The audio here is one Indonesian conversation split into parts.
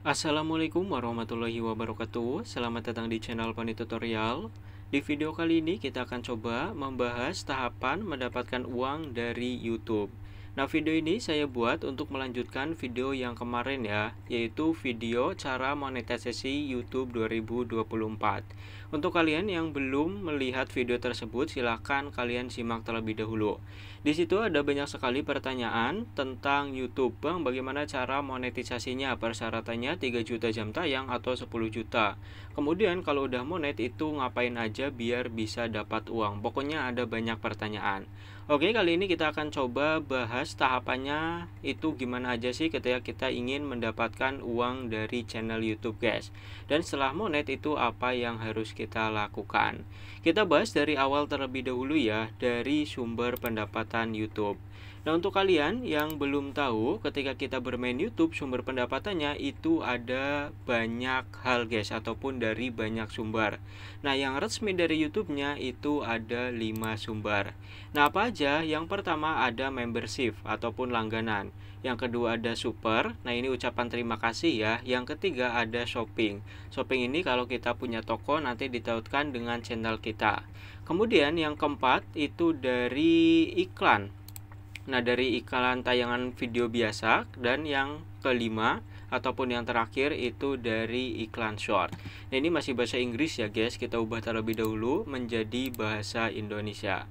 Assalamualaikum warahmatullahi wabarakatuh. Selamat datang di channel Pani Tutorial. Di video kali ini kita akan coba membahas tahapan mendapatkan uang dari YouTube. Nah, video ini saya buat untuk melanjutkan video yang kemarin ya, yaitu video cara monetisasi YouTube 2024. Untuk kalian yang belum melihat video tersebut, silahkan kalian simak terlebih dahulu. Di situ ada banyak sekali pertanyaan tentang YouTube. Bang, bagaimana cara monetisasinya? Persyaratannya 3 juta jam tayang atau 10 juta. Kemudian kalau udah monet itu ngapain aja biar bisa dapat uang? Pokoknya ada banyak pertanyaan. Oke, kali ini kita akan coba bahas tahapannya itu gimana aja sih ketika kita ingin mendapatkan uang dari channel YouTube, guys. Dan setelah monet itu apa yang harus kita lakukan? Kita bahas dari awal terlebih dahulu ya, dari sumber pendapatan YouTube. Nah, untuk kalian yang belum tahu, ketika kita bermain YouTube, sumber pendapatannya itu ada banyak hal, guys, ataupun dari banyak sumber. Nah, yang resmi dari YouTube-nya itu ada 5 sumber. Nah, apa aja? Yang pertama ada membership ataupun langganan. Yang kedua ada super. Nah, ini ucapan terima kasih ya. Yang ketiga ada shopping. Shopping ini kalau kita punya toko nanti ditautkan dengan channel kita. Kemudian yang keempat itu dari iklan. Nah, dari iklan tayangan video biasa. Dan yang kelima ataupun yang terakhir itu dari iklan short. Nah, ini masih bahasa Inggris ya, guys. Kita ubah terlebih dahulu menjadi bahasa Indonesia.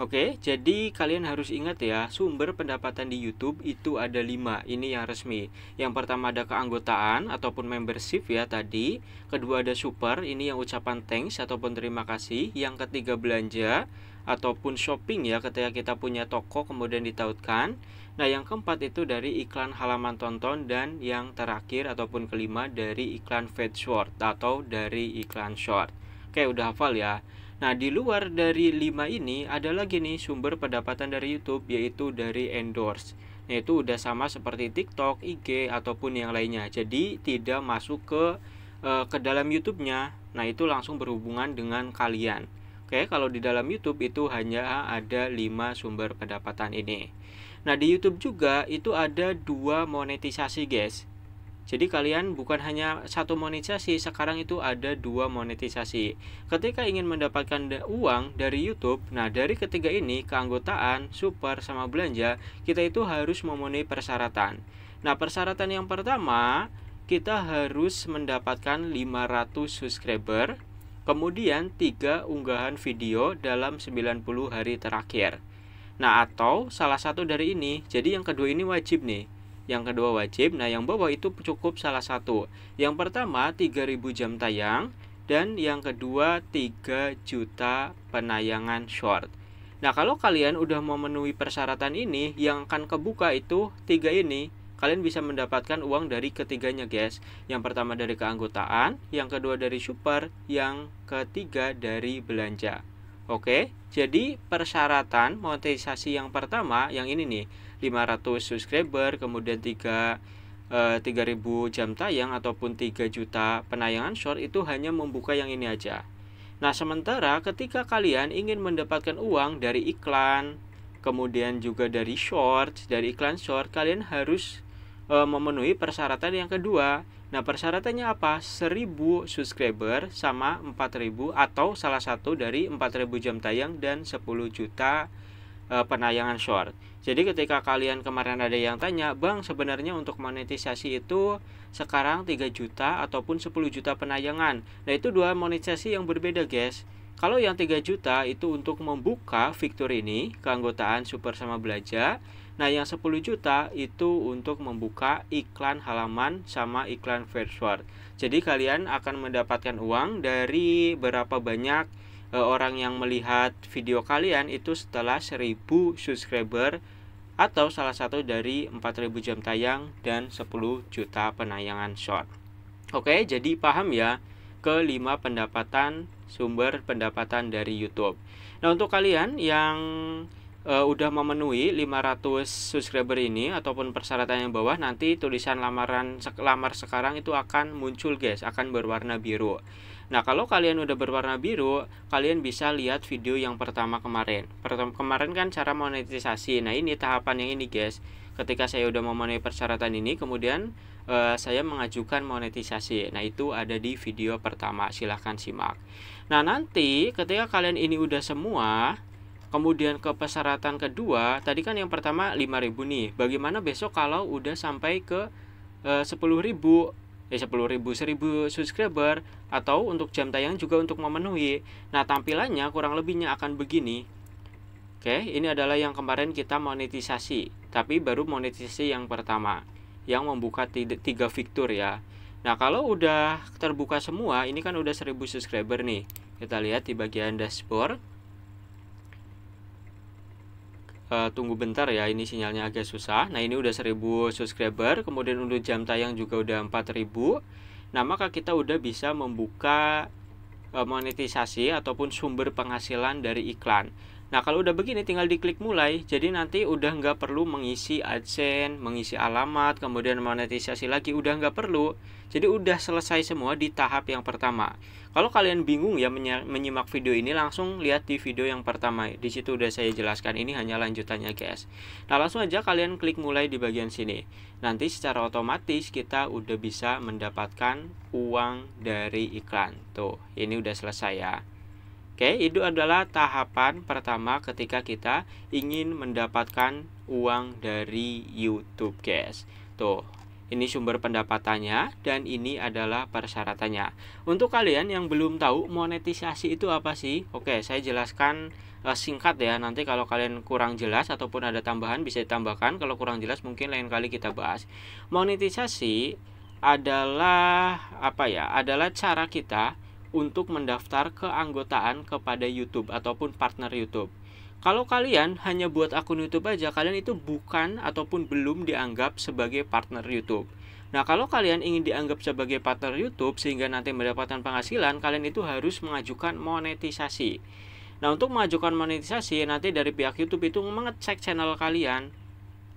Oke, jadi kalian harus ingat ya, sumber pendapatan di YouTube itu ada 5, ini yang resmi. Yang pertama ada keanggotaan ataupun membership ya tadi. Kedua ada super, ini yang ucapan thanks ataupun terima kasih. Yang ketiga belanja ataupun shopping ya, ketika kita punya toko kemudian ditautkan. Nah, yang keempat itu dari iklan halaman tonton. Dan yang terakhir ataupun kelima dari iklan feed short atau dari iklan short. Oke, udah hafal ya. Nah, di luar dari 5 ini ada lagi nih sumber pendapatan dari YouTube, yaitu dari endorse. Nah, itu udah sama seperti TikTok, IG ataupun yang lainnya. Jadi tidak masuk ke dalam YouTube-nya. Nah, itu langsung berhubungan dengan kalian. Oke, kalau di dalam YouTube itu hanya ada 5 sumber pendapatan ini. Nah, di YouTube juga itu ada 2 monetisasi, guys. Jadi kalian bukan hanya satu monetisasi, sekarang itu ada 2 monetisasi. Ketika ingin mendapatkan uang dari YouTube, nah dari ketiga ini, keanggotaan, super, sama belanja, kita itu harus memenuhi persyaratan. Nah, persyaratan yang pertama, kita harus mendapatkan 500 subscriber, kemudian 3 unggahan video dalam 90 hari terakhir. Nah, atau salah satu dari ini, jadi yang kedua ini wajib nih. Yang kedua wajib, nah yang bawah itu cukup salah satu. Yang pertama 3000 jam tayang, dan yang kedua 3 juta penayangan short. Nah, kalau kalian udah memenuhi persyaratan ini, yang akan kebuka itu 3 ini. Kalian bisa mendapatkan uang dari ketiganya, guys. Yang pertama dari keanggotaan, yang kedua dari super, yang ketiga dari belanja. Oke, jadi persyaratan monetisasi yang pertama yang ini nih, 500 subscriber, kemudian 3000 jam tayang ataupun 3 juta penayangan short itu hanya membuka yang ini aja. Nah, sementara ketika kalian ingin mendapatkan uang dari iklan, kemudian juga dari short, dari iklan short, kalian harus memenuhi persyaratan yang kedua. Nah, persyaratannya apa? 1000 subscriber sama 4000 atau salah satu dari 4000 jam tayang dan 10 juta penayangan short. Jadi ketika kalian kemarin ada yang tanya, "Bang, sebenarnya untuk monetisasi itu sekarang 3 juta ataupun 10 juta penayangan." Nah, itu 2 monetisasi yang berbeda, guys. Kalau yang 3 juta itu untuk membuka fitur ini, keanggotaan, super, sama belanja. Nah, yang 10 juta itu untuk membuka iklan halaman sama iklan feed short. Jadi kalian akan mendapatkan uang dari berapa banyak orang yang melihat video kalian itu setelah 1000 subscriber atau salah satu dari 4000 jam tayang dan 10 juta penayangan short. Oke, jadi paham ya ke-5 pendapatan, sumber pendapatan dari YouTube. Nah, untuk kalian yang udah memenuhi 500 subscriber ini ataupun persyaratan yang bawah, nanti tulisan lamar sekarang itu akan muncul, guys, akan berwarna biru. Nah, kalau kalian udah berwarna biru, kalian bisa lihat video yang pertama kemarin. Kemarin kan cara monetisasi. Nah, ini tahapan yang ini, guys. Ketika saya udah memenuhi persyaratan ini, kemudian saya mengajukan monetisasi. Nah, itu ada di video pertama, silahkan simak. Nah, nanti ketika kalian ini udah semua, kemudian ke persyaratan kedua, tadi kan yang pertama 5.000 nih. Bagaimana besok kalau udah sampai ke 10.000? 10.000 subscriber, atau untuk jam tayang juga untuk memenuhi. Nah, tampilannya kurang lebihnya akan begini. Oke, ini adalah yang kemarin kita monetisasi, tapi baru monetisasi yang pertama, yang membuka 3 fitur ya. Nah, kalau udah terbuka semua, ini kan udah 1.000 subscriber nih. Kita lihat di bagian dashboard. Tunggu bentar ya, ini sinyalnya agak susah. Nah, ini udah 1.000 subscriber, kemudian untuk jam tayang juga udah 4.000. Nah, maka kita udah bisa membuka monetisasi ataupun sumber penghasilan dari iklan. Nah, kalau udah begini tinggal diklik mulai. Jadi nanti udah nggak perlu mengisi AdSense, mengisi alamat, kemudian monetisasi lagi, udah nggak perlu. Jadi udah selesai semua di tahap yang pertama. Kalau kalian bingung ya menyimak video ini, langsung lihat di video yang pertama. Di situ udah saya jelaskan, ini hanya lanjutannya guys. Nah, langsung aja kalian klik mulai di bagian sini. Nanti secara otomatis kita udah bisa mendapatkan uang dari iklan. Tuh, ini udah selesai ya. Oke, itu adalah tahapan pertama ketika kita ingin mendapatkan uang dari YouTube, guys. Tuh, ini sumber pendapatannya dan ini adalah persyaratannya. Untuk kalian yang belum tahu monetisasi itu apa sih? Oke, saya jelaskan singkat ya. Nanti kalau kalian kurang jelas ataupun ada tambahan bisa ditambahkan. Kalau kurang jelas mungkin lain kali kita bahas. Monetisasi adalah apa ya? Adalah cara kita untuk mendaftar keanggotaan kepada YouTube ataupun partner YouTube. Kalau kalian hanya buat akun YouTube aja, kalian itu bukan ataupun belum dianggap sebagai partner YouTube. Nah, kalau kalian ingin dianggap sebagai partner YouTube sehingga nanti mendapatkan penghasilan, kalian itu harus mengajukan monetisasi. Nah, untuk mengajukan monetisasi, nanti dari pihak YouTube itu mengecek channel kalian,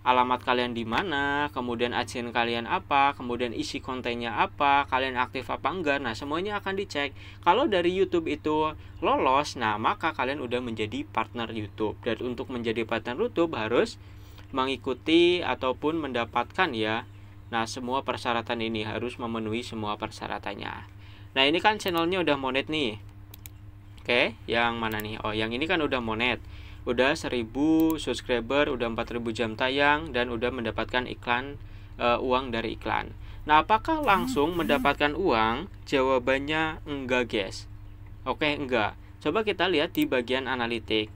alamat kalian di mana, kemudian AdSense kalian apa, kemudian isi kontennya apa, kalian aktif apa enggak. Nah, semuanya akan dicek. Kalau dari YouTube itu lolos, nah maka kalian udah menjadi partner YouTube. Dan untuk menjadi partner YouTube harus mengikuti ataupun mendapatkan ya. Nah, semua persyaratan ini harus memenuhi semua persyaratannya. Nah, ini kan channelnya udah monet nih. Oke, yang mana nih? Oh, yang ini kan udah monet. Udah 1.000 subscriber, udah 4.000 jam tayang, dan udah mendapatkan iklan, uang dari iklan. Nah, apakah langsung mendapatkan uang? Jawabannya enggak guys. Oke, enggak. Coba kita lihat di bagian analitik.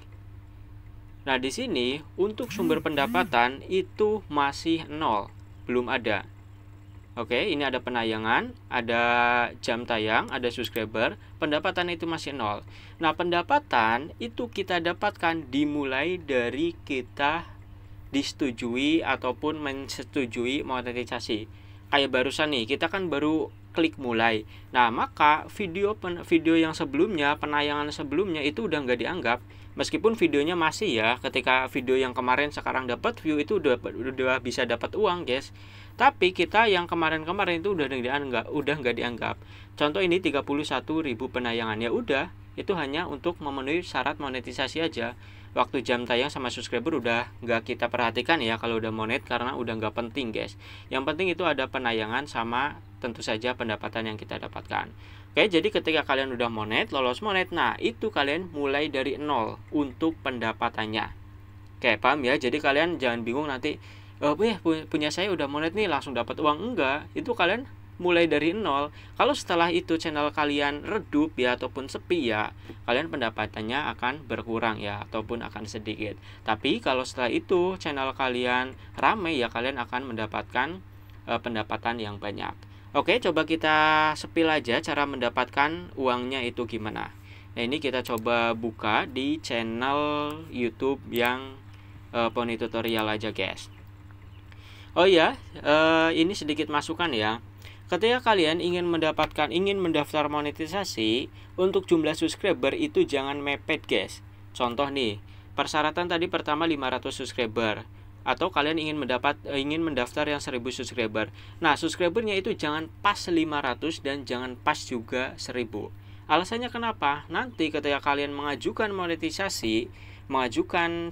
Nah, di sini untuk sumber pendapatan itu masih 0, belum ada. Oke, ini ada penayangan, ada jam tayang, ada subscriber, pendapatan itu masih 0. Nah, pendapatan itu kita dapatkan dimulai dari kita disetujui ataupun mensetujui monetisasi. Kayak barusan nih, kita kan baru klik mulai. Nah, maka video yang sebelumnya, penayangan sebelumnya itu udah nggak dianggap. Meskipun videonya masih ya, ketika video yang kemarin sekarang dapat view itu udah bisa dapat uang guys. Tapi kita yang kemarin-kemarin itu udah nggak dianggap. Contoh ini 31.000 penayangan, ya udah, itu hanya untuk memenuhi syarat monetisasi aja. Waktu jam tayang sama subscriber udah nggak kita perhatikan ya kalau udah monet, karena udah nggak penting guys. Yang penting itu ada penayangan sama tentu saja pendapatan yang kita dapatkan. Oke, jadi ketika kalian udah monet, lolos monet, nah itu kalian mulai dari 0 untuk pendapatannya. Oke, paham ya? Jadi kalian jangan bingung nanti, punya saya udah monet nih langsung dapat uang. Enggak, itu kalian mulai dari 0. Kalau setelah itu channel kalian redup ya ataupun sepi ya, kalian pendapatannya akan berkurang ya ataupun akan sedikit. Tapi kalau setelah itu channel kalian ramai ya, kalian akan mendapatkan pendapatan yang banyak. Oke, coba kita sepil aja cara mendapatkan uangnya itu gimana. Nah, ini kita coba buka di channel YouTube yang Pony Tutorial aja guys. Oh ya, ini sedikit masukan ya. Ketika kalian ingin mendaftar monetisasi, untuk jumlah subscriber itu jangan mepet guys. Contoh nih, persyaratan tadi pertama 500 subscriber, atau kalian ingin mendaftar yang 1.000 subscriber. Nah, subscribernya itu jangan pas 500 dan jangan pas juga 1.000. Alasannya kenapa? Nanti ketika kalian mengajukan monetisasi, mengajukan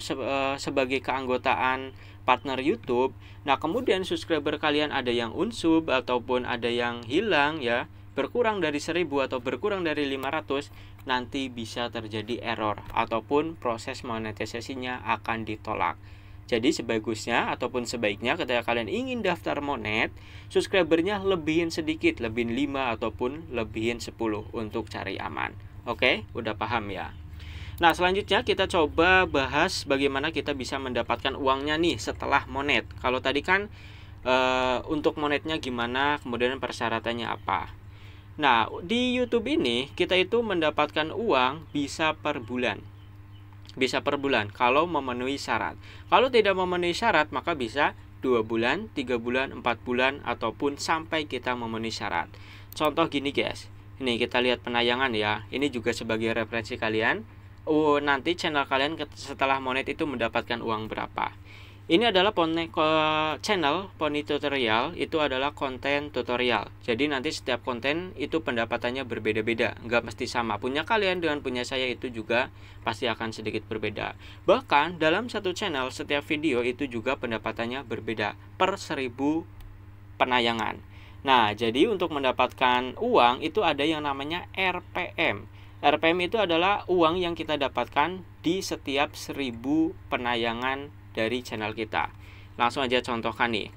sebagai keanggotaan partner YouTube. Nah, kemudian subscriber kalian ada yang unsub ataupun ada yang hilang ya, berkurang dari 1000 atau berkurang dari 500, nanti bisa terjadi error ataupun proses monetisasinya akan ditolak. Jadi sebagusnya ataupun sebaiknya ketika kalian ingin daftar monet, subscribernya lebihin sedikit, lebihin 5 ataupun lebihin 10 untuk cari aman. Oke, udah paham ya? Nah, selanjutnya kita coba bahas bagaimana kita bisa mendapatkan uangnya nih setelah monet. Kalau tadi kan untuk monetnya gimana, kemudian persyaratannya apa. Nah, di YouTube ini kita itu mendapatkan uang bisa per bulan. Bisa per bulan kalau memenuhi syarat. Kalau tidak memenuhi syarat, maka bisa 2 bulan, 3 bulan, 4 bulan, ataupun sampai kita memenuhi syarat. Contoh gini guys, ini kita lihat penayangan ya. Ini juga sebagai referensi kalian. Nanti channel kalian setelah monet itu mendapatkan uang berapa. Ini adalah channel Poni Tutorial, itu adalah konten tutorial. Jadi nanti setiap konten itu pendapatannya berbeda-beda, nggak mesti sama. Punya kalian dengan punya saya itu juga pasti akan sedikit berbeda. Bahkan dalam satu channel setiap video itu juga pendapatannya berbeda per 1000 penayangan. Nah, jadi untuk mendapatkan uang itu ada yang namanya RPM. RPM itu adalah uang yang kita dapatkan di setiap 1000 penayangan dari channel kita. Langsung aja contohkan nih.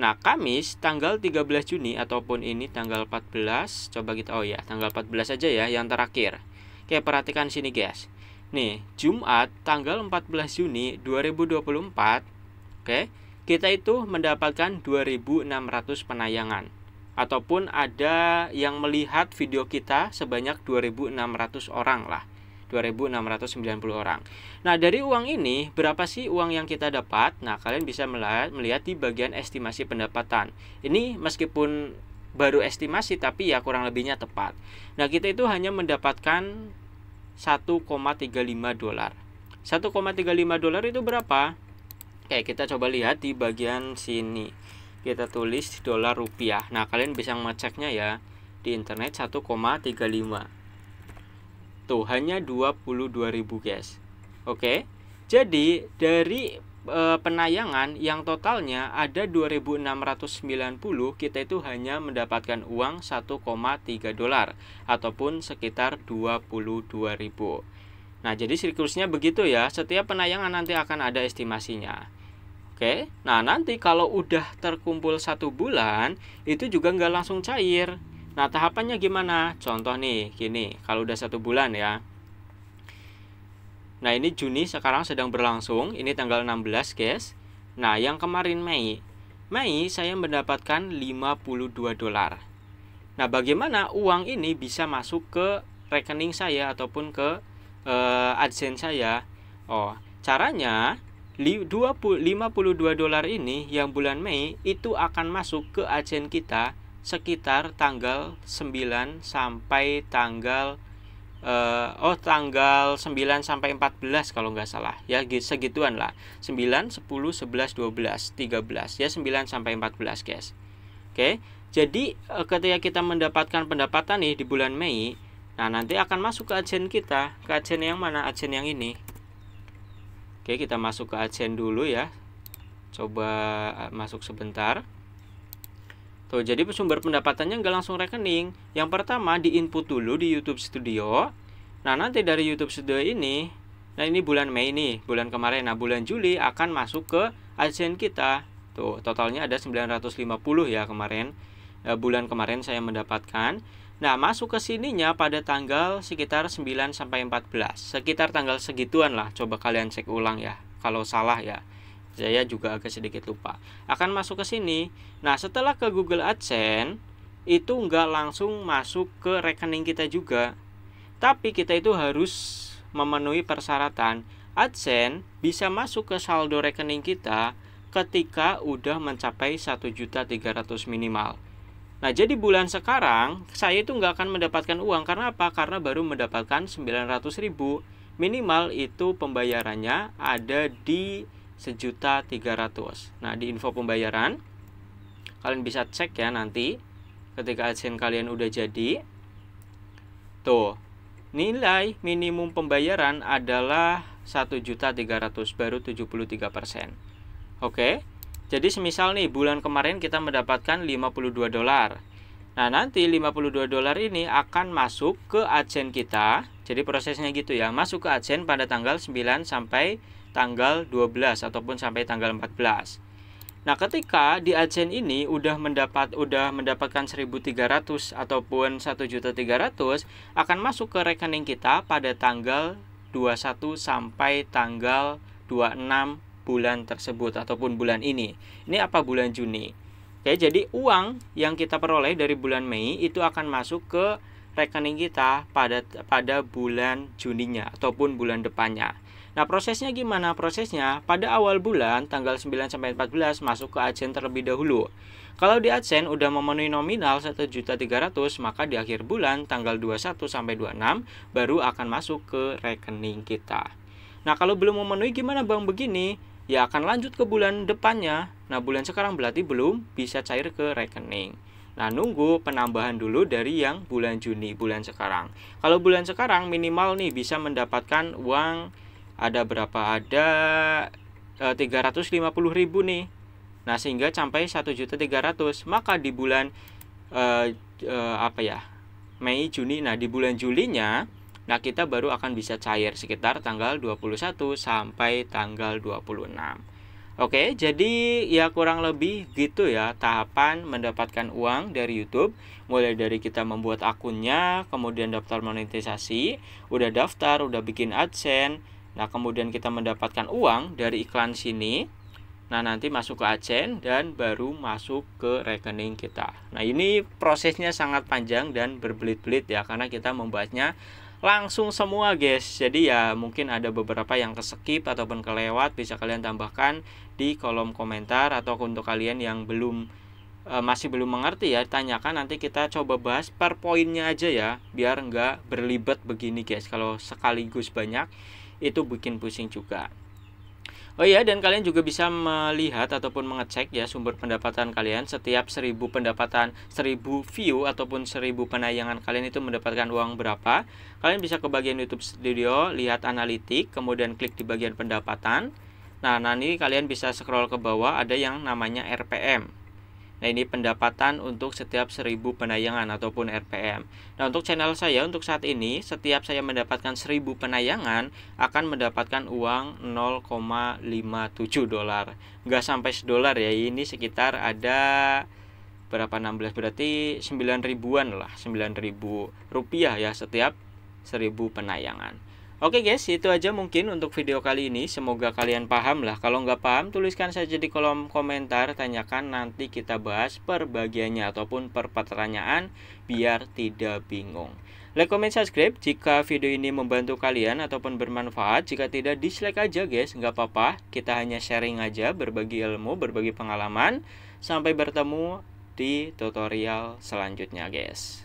Nah, Kamis tanggal 13 Juni ataupun ini tanggal 14, coba kita tanggal 14 aja ya yang terakhir. Oke, perhatikan sini guys. Nih, Jumat tanggal 14 Juni 2024, oke, kita itu mendapatkan 2600 penayangan. Ataupun ada yang melihat video kita sebanyak 2600 orang lah, 2690 orang. Nah, dari uang ini berapa sih uang yang kita dapat? Nah, kalian bisa melihat di bagian estimasi pendapatan. Ini meskipun baru estimasi tapi ya kurang lebihnya tepat. Nah, kita itu hanya mendapatkan 1,35 dolar. 1,35 dolar itu berapa? Oke, kita coba lihat di bagian sini. Kita tulis dolar rupiah. Nah, kalian bisa ngeceknya ya di internet 1,35. Tuh, hanya 22.000 guys. Oke. Jadi dari penayangan yang totalnya ada 2690, kita itu hanya mendapatkan uang 1,3 dolar ataupun sekitar 22.000. Nah, jadi siklusnya begitu ya. Setiap penayangan nanti akan ada estimasinya. Oke, nah nanti kalau udah terkumpul 1 bulan, itu juga nggak langsung cair. Nah, tahapannya gimana? Contoh nih, gini, kalau udah 1 bulan ya. Nah, ini Juni sekarang sedang berlangsung, ini tanggal 16 guys. Nah, yang kemarin Mei saya mendapatkan 52 dolar. Nah, bagaimana uang ini bisa masuk ke rekening saya ataupun ke AdSense saya? Caranya 52 dolar ini yang bulan Mei itu akan masuk ke AdSense kita sekitar tanggal 9 sampai tanggal 9 sampai 14 kalau nggak salah ya, segituan lah, 9, 10, 11, 12, 13 ya, 9 sampai 14 guys. Oke, jadi ketika kita mendapatkan pendapatan nih di bulan Mei, nah nanti akan masuk ke AdSense kita. Ke AdSense yang mana? AdSense yang ini. Oke, kita masuk ke AdSense dulu ya. Coba masuk sebentar. Tuh, jadi sumber pendapatannya nggak langsung rekening. Yang pertama di input dulu di YouTube Studio. Nah, nanti dari YouTube Studio ini, nah ini bulan Mei nih, bulan kemarin. Nah, bulan Juli akan masuk ke AdSense kita. Tuh, totalnya ada 950 ya kemarin. Bulan kemarin saya mendapatkan. Nah, masuk ke sininya pada tanggal sekitar 9 sampai 14. Sekitar tanggal segituan lah. Coba kalian cek ulang ya. Kalau salah ya, saya juga agak sedikit lupa. Akan masuk ke sini. Nah, setelah ke Google AdSense, itu nggak langsung masuk ke rekening kita juga. Tapi kita itu harus memenuhi persyaratan. AdSense bisa masuk ke saldo rekening kita ketika udah mencapai 1.300.000 minimal. Nah, jadi bulan sekarang saya itu nggak akan mendapatkan uang. Karena apa? Karena baru mendapatkan 900.000. Minimal itu pembayarannya ada di 1.300.000. Nah, di info pembayaran kalian bisa cek ya nanti ketika AdSense kalian udah jadi. Tuh, nilai minimum pembayaran adalah 1.300.000, baru 73%. Oke. Jadi semisal nih bulan kemarin kita mendapatkan 52 dolar. Nah, nanti 52 dolar ini akan masuk ke AdSense kita. Jadi prosesnya gitu ya, masuk ke AdSense pada tanggal 9 sampai tanggal 12 ataupun sampai tanggal 14. Nah, ketika di AdSense ini udah mendapatkan 1.300 ataupun 1.300.000 akan masuk ke rekening kita pada tanggal 21 sampai tanggal 26 bulan tersebut ataupun bulan ini. Ini apa, bulan Juni. Oke, jadi uang yang kita peroleh dari bulan Mei itu akan masuk ke rekening kita pada bulan Juninya ataupun bulan depannya. Nah, prosesnya gimana? Prosesnya pada awal bulan tanggal 9 sampai 14 masuk ke AdSense terlebih dahulu. Kalau di AdSense udah memenuhi nominal 1.300.000, maka di akhir bulan tanggal 21 sampai 26 baru akan masuk ke rekening kita. Nah, kalau belum memenuhi gimana Bang begini? Ya akan lanjut ke bulan depannya. Nah, bulan sekarang berarti belum bisa cair ke rekening. Nah, nunggu penambahan dulu dari yang bulan Juni, bulan sekarang. Kalau bulan sekarang minimal nih bisa mendapatkan uang ada berapa? Ada 350.000 nih. Nah, sehingga sampai 1.300.000. Maka di bulan Mei, Juni. Nah, di bulan Julinya, nah kita baru akan bisa cair sekitar tanggal 21 sampai tanggal 26. Oke, jadi ya kurang lebih gitu ya tahapan mendapatkan uang dari YouTube. Mulai dari kita membuat akunnya, kemudian daftar monetisasi, udah daftar, udah bikin AdSense. Nah, kemudian kita mendapatkan uang dari iklan sini. Nah, nanti masuk ke AdSense dan baru masuk ke rekening kita. Nah, ini prosesnya sangat panjang dan berbelit-belit ya, karena kita membahasnya langsung semua guys. Jadi ya mungkin ada beberapa yang keskip ataupun kelewat, bisa kalian tambahkan di kolom komentar. Atau untuk kalian yang masih belum mengerti ya, tanyakan, nanti kita coba bahas per poinnya aja ya, biar nggak berlibat begini guys. Kalau sekaligus banyak itu bikin pusing juga. Oh iya, dan kalian juga bisa melihat ataupun mengecek ya sumber pendapatan kalian. Setiap 1.000 pendapatan, 1.000 view ataupun 1.000 penayangan kalian itu mendapatkan uang berapa. Kalian bisa ke bagian YouTube Studio, lihat analitik, kemudian klik di bagian pendapatan. Nah, nanti kalian bisa scroll ke bawah, ada yang namanya RPM. Nah, ini pendapatan untuk setiap 1.000 penayangan ataupun RPM. Nah, untuk channel saya untuk saat ini, setiap saya mendapatkan 1.000 penayangan akan mendapatkan uang 0,57 dolar. Nggak sampai $1 ya, ini sekitar ada berapa, 16 berarti 9 ribuan lah, 9.000 rupiah ya setiap 1.000 penayangan. Oke guys, itu aja mungkin untuk video kali ini. Semoga kalian paham lah. Kalau nggak paham, tuliskan saja di kolom komentar. Tanyakan, nanti kita bahas per bagiannya ataupun per pertanyaan biar tidak bingung. Like, comment, subscribe jika video ini membantu kalian ataupun bermanfaat. Jika tidak, dislike aja guys, nggak apa-apa. Kita hanya sharing aja, berbagi ilmu, berbagi pengalaman. Sampai bertemu di tutorial selanjutnya guys.